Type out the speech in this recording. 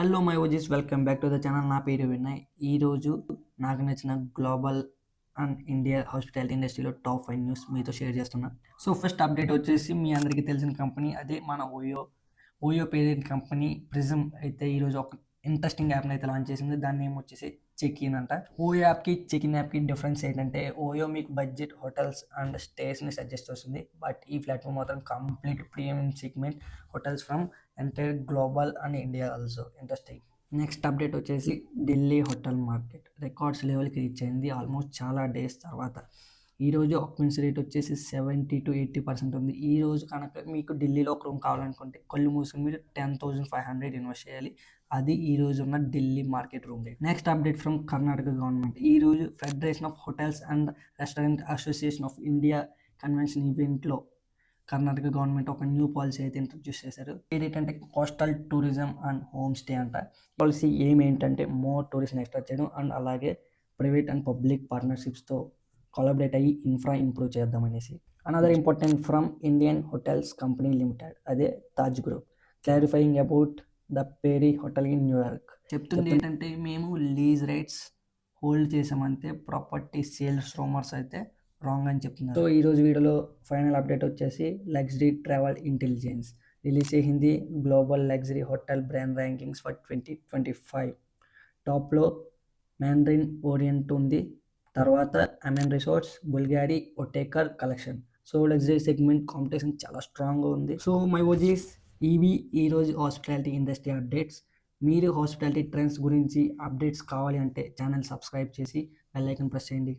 Hello my OGs welcome back to the channel. నా పేరు వినయ్. ఈరోజు నాకు నచ్చిన గ్లోబల్ అండ్ ఇండియా హాస్పిటాలిటీ ఇండస్ట్రీలో టాప్ 5 న్యూస్ మీతో షేర్ చేస్తున్నా. సో ఫస్ట్ అప్డేట్ వచ్చేసి మీ అందరికీ తెలిసిన కంపెనీ, అదే మన ఓయో పేరెంట్ కంపెనీ ప్రిజమ్ అయితే ఈరోజు ఒక ఇంట్రెస్టింగ్ యాప్ని అయితే లాంచ్ చేసింది. దాని నేమ్ వచ్చేసి చెక్-ఇన్ అంట. ఓయో యాప్కి చెక్-ఇన్ యాప్కి డిఫరెన్స్ ఏంటంటే, ఓయో మీకు బడ్జెట్ హోటల్స్ అండ్ స్టేస్ని సజెస్ట్ చేస్తుంది. బట్ ఈ ప్లాట్ఫామ్ మాత్రం complete premium segment hotels from entire global and India also. Interesting. Next update వచ్చేసి ఢిల్లీ హోటల్ మార్కెట్ రికార్డ్స్ లెవెల్కి రీచ్ అయింది ఆల్మోస్ట్ చాలా డేస్ తర్వాత. ఈరోజు ఆక్యుపెన్సీ రేట్ వచ్చేసి 70 to 80% ఉంది. ఈ రోజు కనుక మీకు ఢిల్లీలో ఒక రూమ్ కావాలనుకుంటే కళ్ళు మూసుకుని మీరు 10,500 ఇన్వెస్ట్ చేయాలి. అది ఈ రోజు ఉన్న Delhi market room rate. Next update from Karnataka government. ఈ రోజు federation of hotels and restaurant association of India convention ఈవెంట్లో కర్ణాటక గవర్నమెంట్ ఒక న్యూ పాలసీ అయితే ఇంట్రడ్యూస్ చేశారు. ఏంటంటే coastal tourism and home stay అంట. పాలసీ ఏంటంటే మోర్ టూరిస్ట్ అట్రాక్ట్ చేయడం అండ్ అలాగే ప్రైవేట్ అండ్ పబ్లిక్ పార్ట్నర్షిప్స్తో కొలాబరేట్ అయ్యి ఇన్ఫ్రా ఇంప్రూవ్ చేద్దామనేసి. Another important from Indian hotels company limited, అదే Taj group, clarifying about the పేరీ hotel in New York. చెప్తుంది ఏంటంటే, మేము లీజ్ రైట్స్ హోల్డ్ చేసామంతే, ప్రాపర్టీ సేల్స్ రూమర్స్ అయితే రాంగ్ అని చెప్తున్నారు. సో ఈరోజు వీడియోలో ఫైనల్ అప్డేట్ వచ్చేసి లగ్జరీ ట్రావెల్ ఇంటెలిజెన్స్ రిలీజ్ చేసింది global luxury hotel brand rankings for 2025. టాప్లో మ్యాండరిన్ ఓరియంట్ ఉంది, తర్వాత Aman resorts, Bulgari, Oetker collection. So luxury segment competition చాలా స్ట్రాంగ్గా ఉంది. సో మై ఓజీస్, ఇవి ఈరోజు హాస్పిటాలిటీ ఇండస్ట్రీ అప్డేట్స్. మీరు హాస్పిటాలిటీ ట్రెండ్స్ గురించి అప్డేట్స్ కావాలి అంటే ఛానల్ సబ్స్క్రైబ్ చేసి బెల్ ఐకాన్ ప్రెస్ చేయండి.